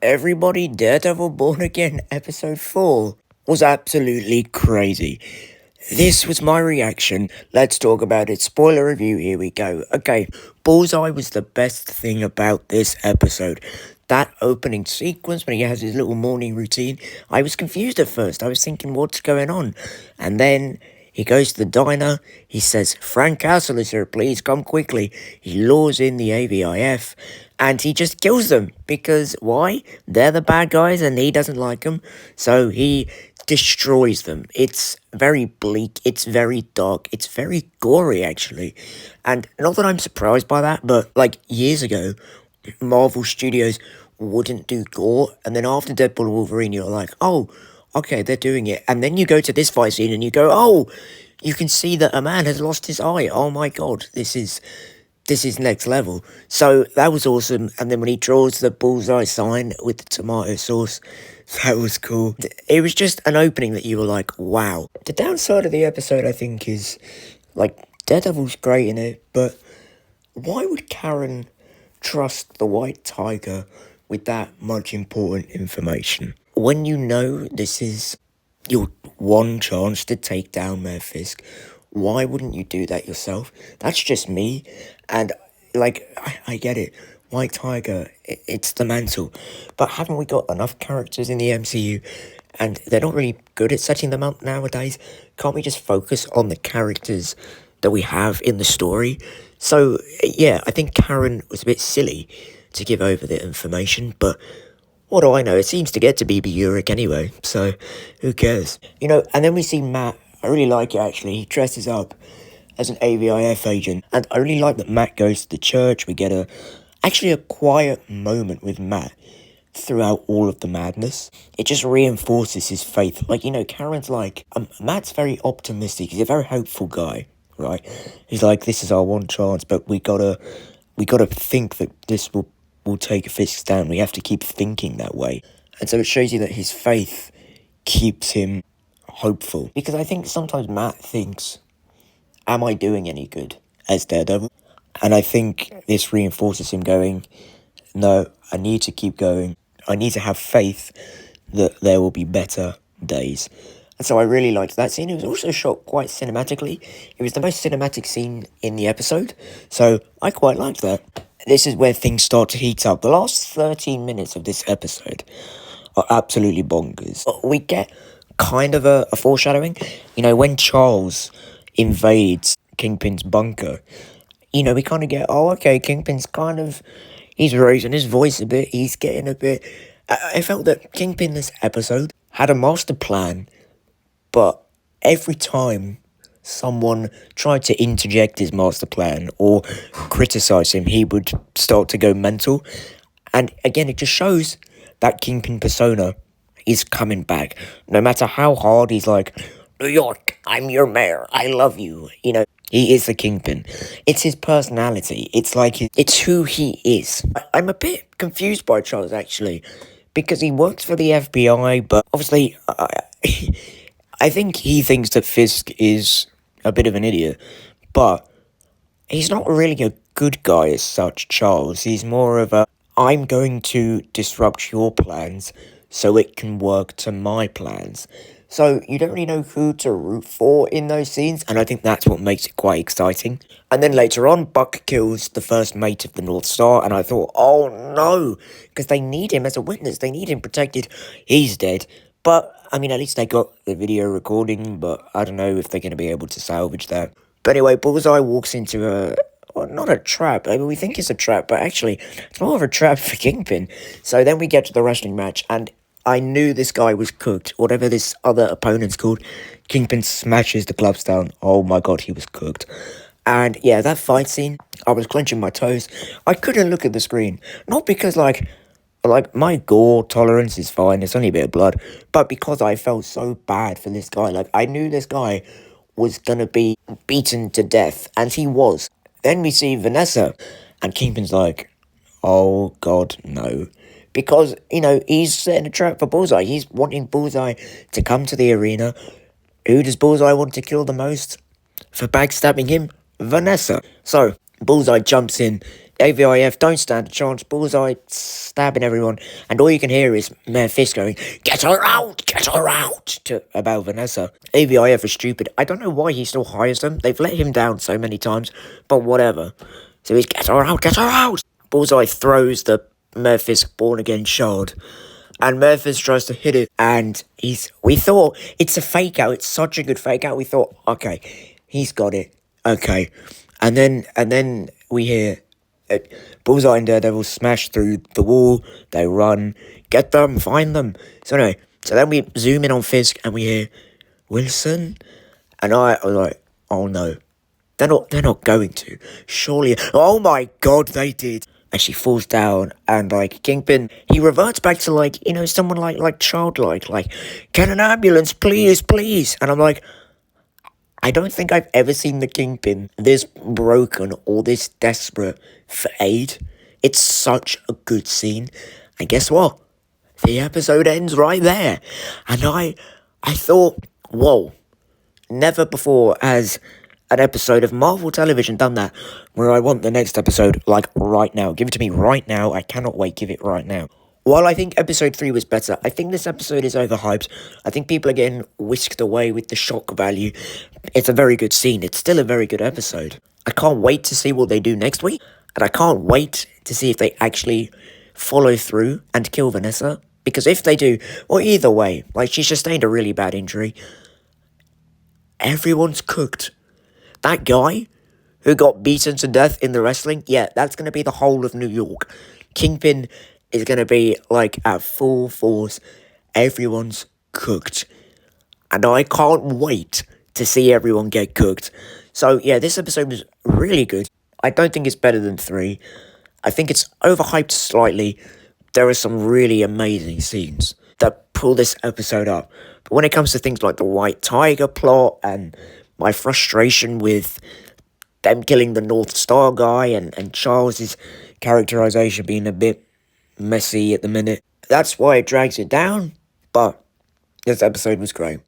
Everybody, Daredevil Born Again episode 4 was absolutely crazy. This was my reaction. Let's talk about it. Spoiler review, here we go. Okay, Bullseye was the best thing about this episode. That opening sequence when he has his little morning routine, I was confused at first. I was thinking, what's going on? And then he goes to the diner. He says, Frank Castle is here, please come quickly. He lures in the AVIF and he just kills them because why? They're the bad guys and he doesn't like them. So he destroys them. It's very bleak. It's very dark. It's very gory, actually. And not that I'm surprised by that, but like years ago, Marvel Studios wouldn't do gore. And then after Deadpool and Wolverine, you're like, oh, okay, they're doing it. And then you go to this fight scene and you go, oh, you can see that a man has lost his eye. Oh my God, this is next level. So that was awesome. And then when he draws the bullseye sign with the tomato sauce, that was cool. It was just an opening that you were like, wow. The downside of the episode, I think, is like Daredevil's great in it, but why would Karen trust the White Tiger with that much important information? When you know this is your one chance to take down Mayor Fisk, why wouldn't you do that yourself? That's just me. And, like, I get it. White Tiger, it's the mantle. But haven't we got enough characters in the MCU? And they're not really good at setting them up nowadays. Can't we just focus on the characters that we have in the story? So, yeah, I think Karen was a bit silly to give over the information, but what do I know? It seems to get to BB Uric anyway, so who cares? You know, and then we see Matt. I really like it, actually. He dresses up as an AVIF agent, and I really like that Matt goes to the church. We get actually a quiet moment with Matt throughout all of the madness. It just reinforces his faith. Like, you know, Karen's like, Matt's very optimistic. He's a very hopeful guy, right? He's like, this is our one chance, but we gotta think that this will take Fisk down. We have to keep thinking that way. And so it shows you that his faith keeps him hopeful. Because I think sometimes Matt thinks, am I doing any good as Daredevil? And I think this reinforces him going, no, I need to keep going. I need to have faith that there will be better days. And so I really liked that scene. It was also shot quite cinematically. It was the most cinematic scene in the episode. So I quite liked that. This is where things start to heat up. The last 13 minutes of this episode are absolutely bonkers. We get kind of a foreshadowing. You know, when Charles invades Kingpin's bunker, you know, we kind of get, oh, okay, Kingpin's kind of, he's raising his voice a bit. He's getting a bit... I felt that Kingpin this episode had a master plan, but every time someone tried to interject his master plan or criticize him, he would start to go mental. And again, it just shows that Kingpin persona is coming back. No matter how hard he's like, New York, I'm your mayor, I love you. You know, he is the Kingpin. It's his personality. It's like, it's who he is. I'm a bit confused by Charles, actually, because he works for the FBI, but obviously, I think he thinks that Fisk is a bit of an idiot, but he's not really a good guy as such, Charles. He's more of a, I'm going to disrupt your plans so it can work to my plans. So you don't really know who to root for in those scenes, and I think that's what makes it quite exciting. And then later on, Buck kills the first mate of the North Star, and I thought, oh no, because they need him as a witness. They need him protected. He's dead. But, I mean, at least they got the video recording, but I don't know if they're going to be able to salvage that. But anyway, Bullseye walks into not a trap. I mean, we think it's a trap, but actually, it's more of a trap for Kingpin. So then we get to the wrestling match, and I knew this guy was cooked. Whatever this other opponent's called, Kingpin smashes the gloves down. Oh my God, he was cooked. And yeah, that fight scene, I was clenching my toes. I couldn't look at the screen. Not because, like, my gore tolerance is fine, it's only a bit of blood, but because I felt so bad for this guy. Like, I knew this guy was gonna be beaten to death, and he was. Then we see Vanessa, and Kingpin's like, oh God, no. Because, you know, he's setting a trap for Bullseye. He's wanting Bullseye to come to the arena. Who does Bullseye want to kill the most? For backstabbing him? Vanessa. So, Bullseye jumps in, AVIF don't stand a chance. Bullseye stabbing everyone, and all you can hear is Mayor Fisk going, "Get her out! Get her out!" about Vanessa. AVIF is stupid. I don't know why he still hires them. They've let him down so many times, but whatever. So he's, "Get her out! Get her out!" Bullseye throws the Mayor Fisk born again shard, and Memphis tries to hit it, and we thought, it's a fake out, it's such a good fake out, we thought, okay, he's got it, okay. And then we hear Bullseye and Daredevil smash through the wall, they run, get them, find them. So anyway, so then we zoom in on Fisk, and we hear, Wilson? And I was like, oh no, they're not going to. Surely, oh my god, they did. And she falls down, and like Kingpin, he reverts back to like, you know, someone like childlike, like, get an ambulance, please, please. And I'm like, I don't think I've ever seen the Kingpin this broken or this desperate for aid. It's such a good scene. And guess what? The episode ends right there. And I thought, whoa, never before has an episode of Marvel television done that, where I want the next episode, like, right now. Give it to me right now. I cannot wait. Give it right now. While I think episode 3 was better, I think this episode is overhyped. I think people are getting whisked away with the shock value. It's a very good scene. It's still a very good episode. I can't wait to see what they do next week, and I can't wait to see if they actually follow through and kill Vanessa. Because if they do, or either way, like, she sustained a really bad injury, everyone's cooked. That guy who got beaten to death in the wrestling, yeah, that's going to be the whole of New York. Kingpin is going to be, like, at full force. Everyone's cooked. And I can't wait to see everyone get cooked. So, yeah, this episode was really good. I don't think it's better than 3. I think it's overhyped slightly. There are some really amazing scenes that pull this episode up. But when it comes to things like the White Tiger plot and my frustration with them killing the North Star guy and Charles's characterization being a bit messy at the minute, that's why it drags it down. But this episode was great.